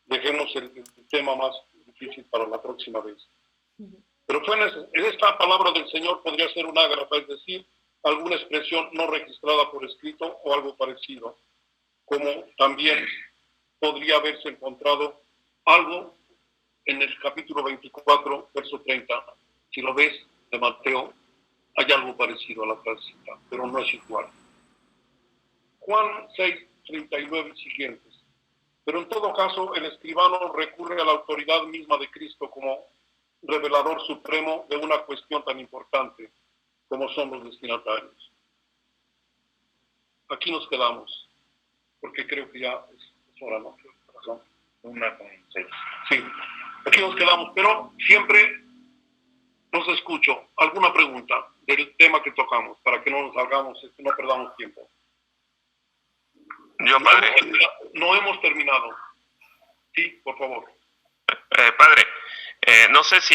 dejemos el tema más difícil para la próxima vez. Pero esta palabra del Señor podría ser un ágrafa, es decir, alguna expresión no registrada por escrito o algo parecido, como también podría haberse encontrado algo en el capítulo 24, verso 30. Si lo ves de Mateo, hay algo parecido a la frasecita, pero no es igual. Juan 6, 39 y siguientes. Pero en todo caso, el escribano recurre a la autoridad misma de Cristo como revelador supremo de una cuestión tan importante como son los destinatarios. Aquí nos quedamos, porque creo que ya es hora, ¿no? Una con 6. Sí, aquí nos quedamos, pero siempre los escucho. ¿Alguna pregunta del tema que tocamos para que no nos salgamos, no perdamos tiempo? Yo, padre. No hemos terminado. Sí, por favor. Padre, no sé si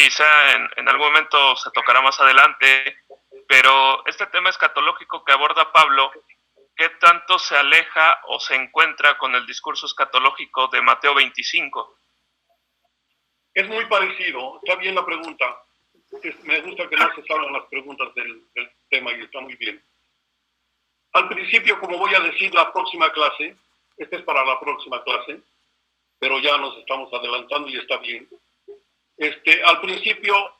en algún momento se tocará más adelante, pero este tema escatológico que aborda Pablo, ¿qué tanto se aleja o se encuentra con el discurso escatológico de Mateo 25? Es muy parecido, está bien la pregunta. Me gusta que no se salgan las preguntas del tema y está muy bien. Al principio, como voy a decir la próxima clase, este es para la próxima clase, pero ya nos estamos adelantando y está bien. Al principio,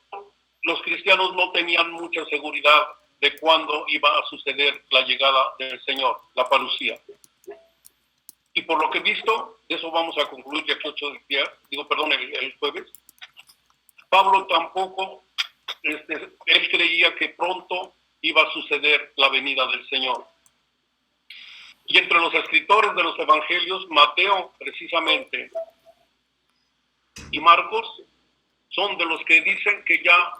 los cristianos no tenían mucha seguridad de cuándo iba a suceder la llegada del Señor, la parucía. Y por lo que he visto, de eso vamos a concluir de aquí 8 días, el jueves. Pablo tampoco, él creía que pronto iba a suceder la venida del Señor. Y entre los escritores de los evangelios, Mateo precisamente y Marcos son de los que dicen que ya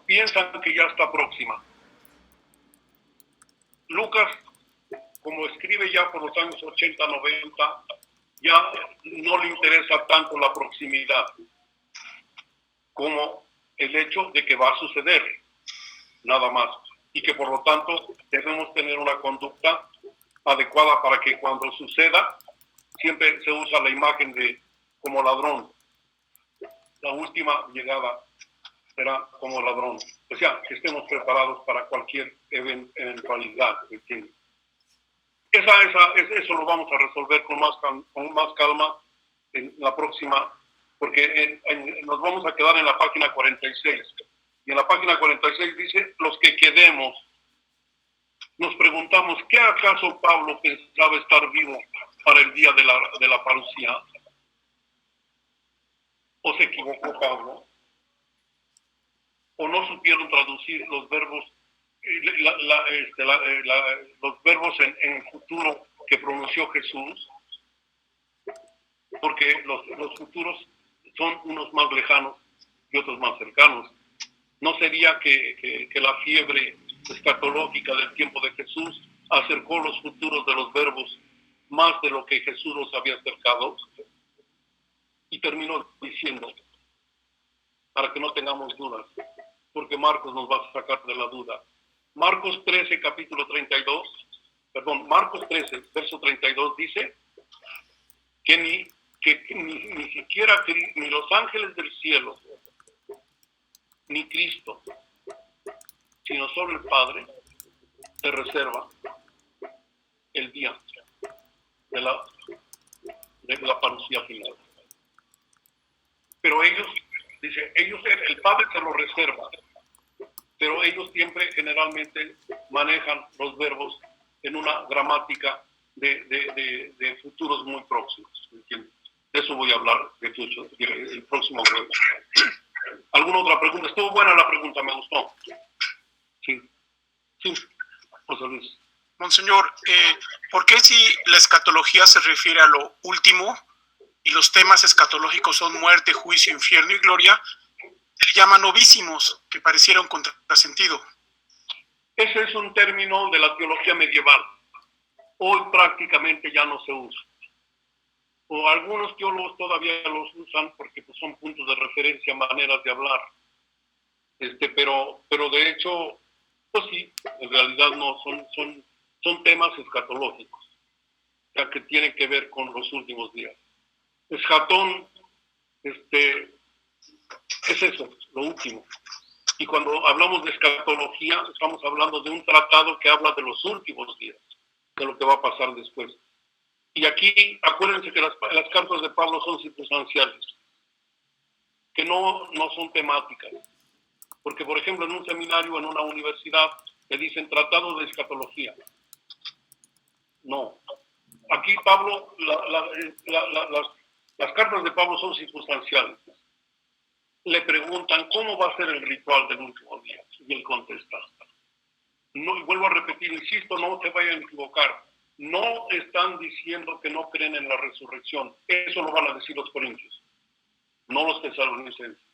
piensan que ya está próxima. Lucas, como escribe ya por los años 80, 90, ya no le interesa tanto la proximidad como el hecho de que va a suceder, nada más. Y que por lo tanto debemos tener una conducta adecuada para que cuando suceda, siempre se usa la imagen de como ladrón. La última llegada será como ladrón. O sea, que estemos preparados para cualquier eventualidad. ¿Entiendes? Eso lo vamos a resolver con más calma en la próxima, porque nos vamos a quedar en la página 46. Y en la página 46 dice, los que quedemos, nos preguntamos, ¿qué acaso Pablo pensaba estar vivo para el día de la parucía? ¿O se equivocó Pablo? ¿O no supieron traducir los verbos los verbos en futuro que pronunció Jesús? Porque los futuros son unos más lejanos y otros más cercanos. ¿No sería que la fiebre escatológica del tiempo de Jesús acercó los futuros de los verbos más de lo que Jesús los había acercado? Y terminó diciendo, para que no tengamos dudas, porque Marcos nos va a sacar de la duda. Marcos 13, Marcos 13, verso 32 dice que ni siquiera ni los ángeles del cielo, ni Cristo, sino solo el Padre, se reserva el día de la parucía final. Pero ellos, el Padre se lo reserva, pero ellos siempre generalmente manejan los verbos en una gramática de futuros muy próximos. ¿Entiendes? De eso voy a hablar el próximo jueves. ¿Alguna otra pregunta? Estuvo buena la pregunta, me gustó. Sí, José Luis. Monseñor, ¿por qué si la escatología se refiere a lo último y los temas escatológicos son muerte, juicio, infierno y gloria, se llaman novísimos, que pareciera un contrasentido? Ese es un término de la teología medieval. Hoy prácticamente ya no se usa. O algunos teólogos todavía los usan porque pues, son puntos de referencia, maneras de hablar. Pero de hecho, pues sí, en realidad no, son temas escatológicos, o sea, que tienen que ver con los últimos días. Escatón, es eso, lo último. Y cuando hablamos de escatología, estamos hablando de un tratado que habla de los últimos días, de lo que va a pasar después. Y aquí, acuérdense que las cartas de Pablo son circunstanciales, que no son temáticas. Porque, por ejemplo, en un seminario, en una universidad, le dicen tratado de escatología. No. Aquí Pablo, las cartas de Pablo son circunstanciales. Le preguntan cómo va a ser el ritual del último día. Y él contesta. No, y vuelvo a repetir, insisto, no se vayan a equivocar. No están diciendo que no creen en la resurrección. Eso lo van a decir los corintios, no los tesalonicenses.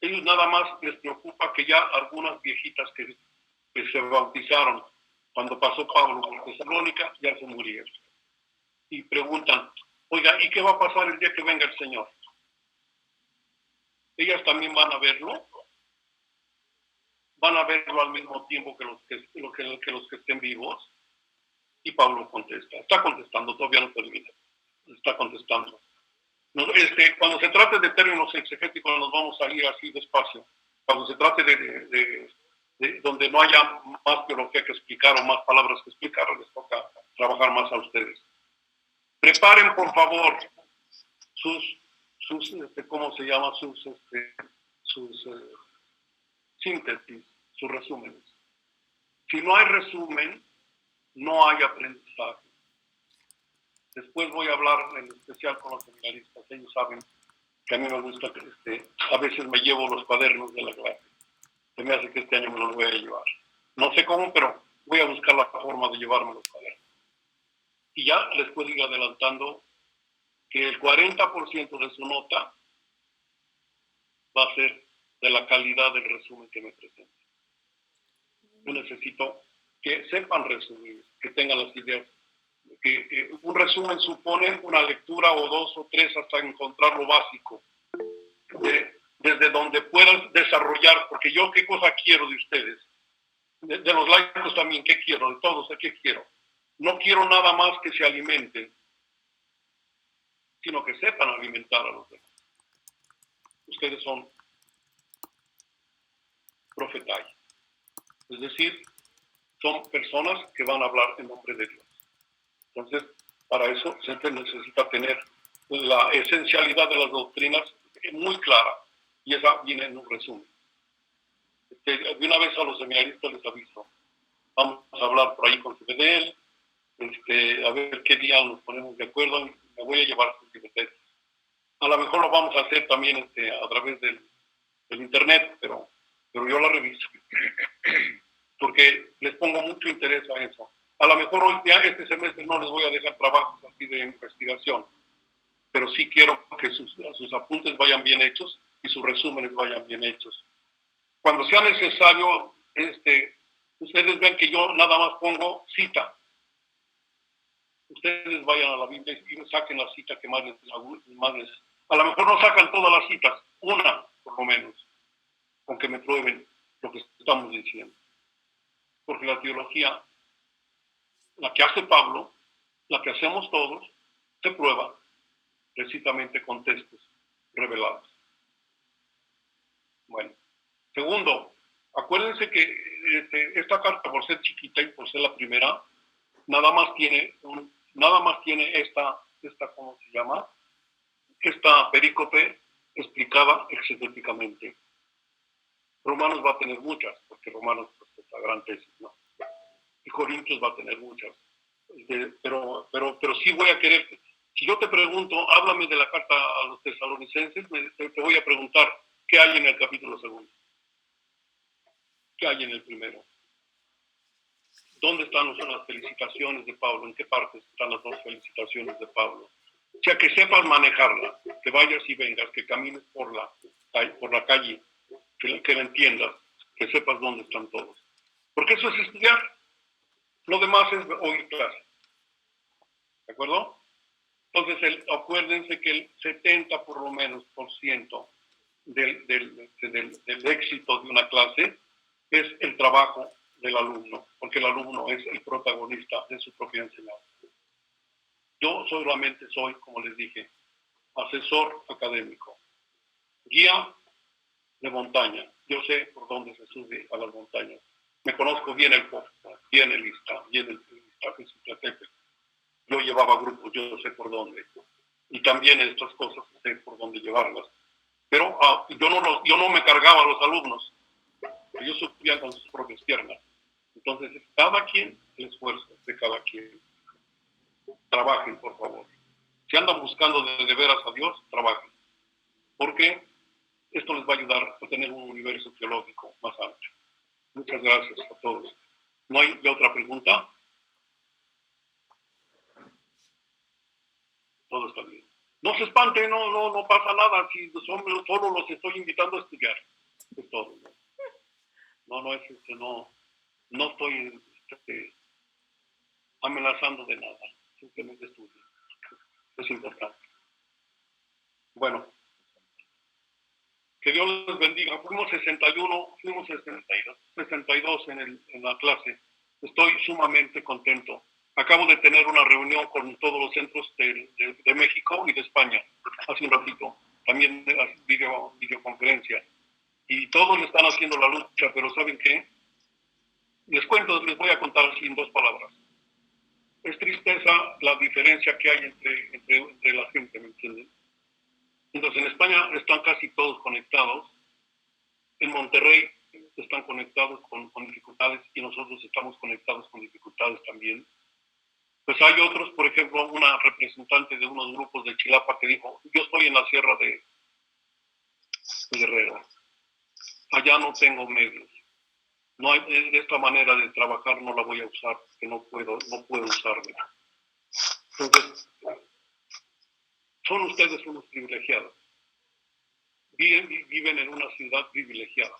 Ellos nada más les preocupa que ya algunas viejitas que se bautizaron cuando pasó Pablo por Tesalónica ya se murieron. Y preguntan, oiga, ¿y qué va a pasar el día que venga el Señor? ¿Ellas también van a verlo? ¿Van a verlo al mismo tiempo que los que estén vivos? Y Pablo contesta, está contestando, todavía no termina, está contestando. Cuando se trate de términos exegéticos nos vamos a ir así despacio, cuando se trate de donde no haya más teología que explicar o más palabras que explicar, les toca trabajar más a ustedes. Preparen, por favor, sus ¿cómo se llama? Sus síntesis, sus resúmenes. Si no hay resumen, no hay aprendizaje. Después voy a hablar en especial con los seminaristas. Ellos saben que a mí me gusta que a veces me llevo los cuadernos de la clase. Se me hace que este año me los voy a llevar. No sé cómo, pero voy a buscar la forma de llevarme los cuadernos. Y ya les puedo ir adelantando que el 40% de su nota va a ser de la calidad del resumen que me presenten. Yo necesito que sepan resumir, que tengan las ideas. Que un resumen supone una lectura o dos o tres hasta encontrar lo básico. Desde donde puedan desarrollar, porque yo qué cosa quiero de ustedes, de los laicos también, qué quiero, de todos, ¿qué quiero? No quiero nada más que se alimenten, sino que sepan alimentar a los demás. Ustedes son profetai, es decir, son personas que van a hablar en nombre de Dios. Entonces, para eso siempre necesita tener la esencialidad de las doctrinas muy clara, y esa viene en un resumen. De una vez a los seminaristas les aviso, vamos a hablar por ahí con Fidel, a ver qué día nos ponemos de acuerdo, me voy a llevar sus libertades. A lo mejor lo vamos a hacer también a través del internet, pero yo la reviso, porque les pongo mucho interés a eso. A lo mejor hoy ya este semestre no les voy a dejar trabajos así de investigación, pero sí quiero que sus apuntes vayan bien hechos y sus resúmenes vayan bien hechos. Cuando sea necesario, ustedes ven que yo nada más pongo cita. Ustedes vayan a la Biblia y saquen la cita que más les. A lo mejor no sacan todas las citas, una por lo menos, aunque me prueben lo que estamos diciendo. Porque la teología, la que hace Pablo, la que hacemos todos, se prueba precisamente con textos revelados. Bueno, segundo, acuérdense que esta carta, por ser chiquita y por ser la primera, nada más tiene esta ¿cómo se llama? Esta perícope explicada exegéticamente. Romanos va a tener muchas, porque Romanos es la gran tesis, ¿no? Y Corintios va a tener muchas. Pero sí voy a querer, si yo te pregunto, háblame de la carta a los tesalonicenses, te voy a preguntar, ¿qué hay en el capítulo 2? ¿Qué hay en el 1? ¿Dónde están las felicitaciones de Pablo? ¿En qué partes están las 2 felicitaciones de Pablo? O sea, que sepas manejarla, que vayas y vengas, que camines por la calle, que la entiendas, que sepas dónde están todos. Porque eso es estudiar. Lo demás es oír clase. ¿De acuerdo? Entonces, acuérdense que el 70 por lo menos % del éxito de una clase es el trabajo del alumno, porque el alumno es el protagonista de su propia enseñanza. Yo solamente soy, como les dije, asesor académico, guía de montaña. Yo sé por dónde se sube a las montañas. Me conozco bien el Poplar, bien el Ista, bien el Iztaccíhuatl. Yo llevaba grupos, yo sé por dónde. Y también estas cosas sé por dónde llevarlas. Pero yo no me cargaba a los alumnos. Ellos subían con sus propias piernas. Entonces, cada quien, el esfuerzo de cada quien. Trabajen, por favor. Si andan buscando de veras a Dios, trabajen. Porque esto les va a ayudar a tener un universo teológico más amplio. Muchas gracias a todos. ¿No hay otra pregunta? Todo está bien. No se espanten, no pasa nada. Si solo los estoy invitando a estudiar. Es todo. No estoy amenazando de nada. Simplemente estudio. Es importante. Bueno. Que Dios les bendiga. Fuimos 61, fuimos 62 en la clase. Estoy sumamente contento. Acabo de tener una reunión con todos los centros de México y de España hace un ratito. También videoconferencia. y todos le están haciendo la lucha, pero ¿saben qué? Les voy a contar así en 2 palabras. Es tristeza la diferencia que hay entre la gente, ¿me entienden? Entonces en España están casi todos conectados, en Monterrey están conectados con dificultades y nosotros estamos conectados con dificultades también. Pues hay otros, por ejemplo, una representante de unos grupos de Chilapa que dijo, yo estoy en la sierra de Guerrero, allá no tengo medios, no hay, de esta manera de trabajar no la voy a usar, que no puedo usarla. Entonces, son ustedes unos privilegiados, viven en una ciudad privilegiada.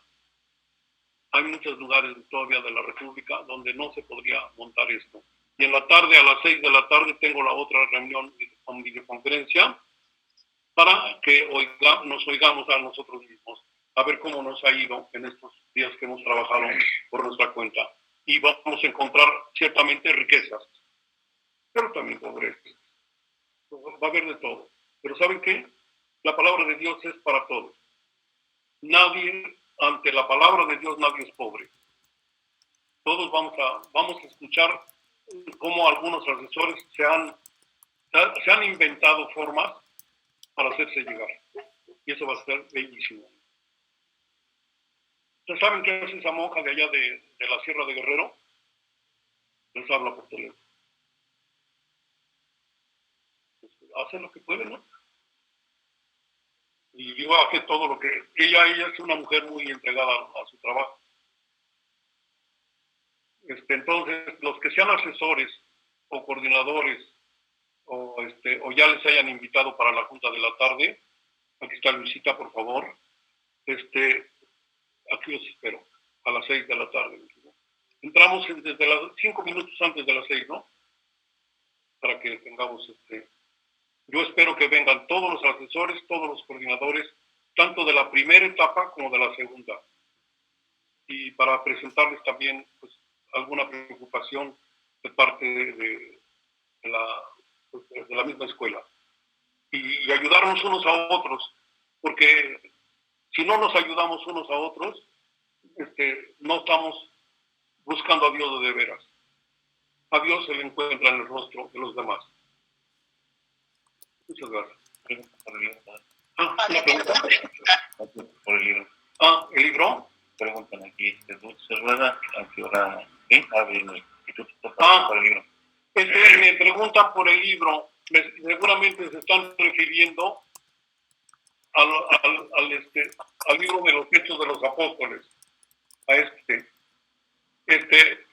Hay muchos lugares todavía de la República donde no se podría montar esto. Y en la tarde, a las 6 de la tarde, tengo la otra reunión con videoconferencia para que nos oigamos a nosotros mismos, a ver cómo nos ha ido en estos días que hemos trabajado por nuestra cuenta. Y vamos a encontrar ciertamente riquezas, pero también pobreza. Va a haber de todo. Pero ¿saben qué? La palabra de Dios es para todos. Nadie, ante la palabra de Dios, nadie es pobre. Todos vamos a escuchar cómo algunos asesores se han inventado formas para hacerse llegar. Y eso va a ser bellísimo. ¿Ustedes saben qué es esa monja de allá de la Sierra de Guerrero? Les habla por teléfono. Pues hacen lo que pueden, ¿no? Y yo bajé todo lo que... Ella es una mujer muy entregada a su trabajo. Entonces, los que sean asesores o coordinadores o ya les hayan invitado para la junta de la tarde, aquí está Luisita, por favor, aquí los espero, a las 6 de la tarde. Entramos desde las 5 minutos antes de las 6, ¿no? Para que tengamos yo espero que vengan todos los asesores, todos los coordinadores, tanto de la primera etapa como de la segunda. Y para presentarles también, pues, alguna preocupación de parte de la misma escuela. Y ayudarnos unos a otros, porque si no nos ayudamos unos a otros, no estamos buscando a Dios de veras. A Dios se le encuentra en el rostro de los demás. Muchas gracias. Por el libro. Una pregunta. Por el libro. ¿El libro? Preguntan aquí, ¿se rueda a qué hora abre el instituto por el libro? Me preguntan por el libro. Seguramente se están refiriendo al libro de los Hechos de los Apóstoles. A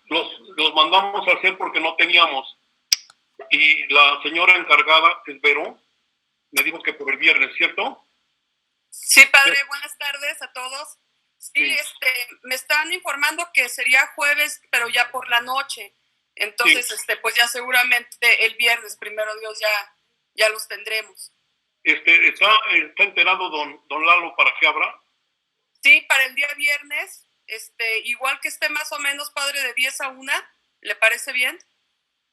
los mandamos a hacer porque no teníamos. Y la señora encargada, que es Vero, me dijo que por el viernes, ¿cierto? Sí, padre, buenas tardes a todos. Sí, me están informando que sería jueves, pero ya por la noche. Entonces, sí. Pues ya seguramente el viernes, primero Dios, ya los tendremos. ¿Está enterado don Lalo para qué habrá? Sí, para el día viernes, igual que esté más o menos, padre, de 10 a 1, ¿le parece bien?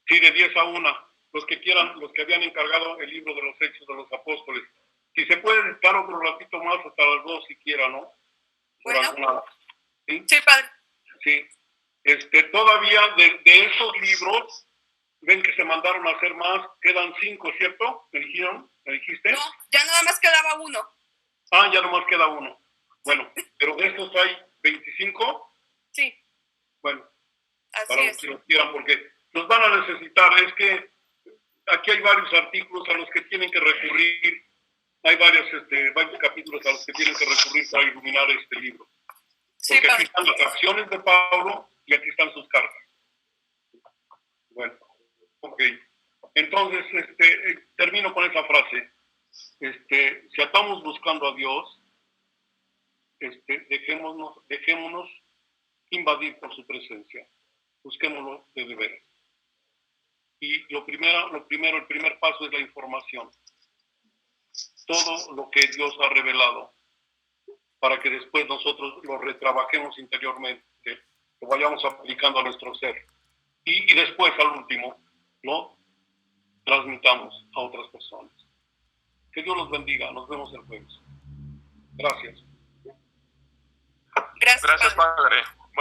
Sí, de 10 a 1. Los que quieran, los que habían encargado el libro de los Hechos de los Apóstoles. Si se puede estar otro ratito más, hasta las 2 si quiera, ¿no? Bueno. ¿Sí? Sí, padre. Sí. Todavía de esos libros, ven que se mandaron a hacer más, quedan 5, ¿cierto? ¿Me dijiste? No, ya nada más quedaba 1. Ya nomás queda 1. Bueno, pero de estos hay 25. Sí. Bueno, así para es. los que los quieran, porque los van a necesitar. Es que aquí hay varios artículos a los que tienen que recurrir. Hay varios capítulos a los que tienen que recurrir para iluminar este libro. Porque aquí están las acciones de Pablo y aquí están sus cartas. Bueno, ok. Entonces, termino con esa frase. Si estamos buscando a Dios, dejémonos invadir por su presencia. Busquémoslo de veras. Y el primer paso es la información. Todo lo que Dios ha revelado, para que después nosotros lo retrabajemos interiormente, lo vayamos aplicando a nuestro ser. Y después, al último, lo transmitamos a otras personas. Que Dios los bendiga. Nos vemos el jueves. Gracias. Gracias, Gracias, padre.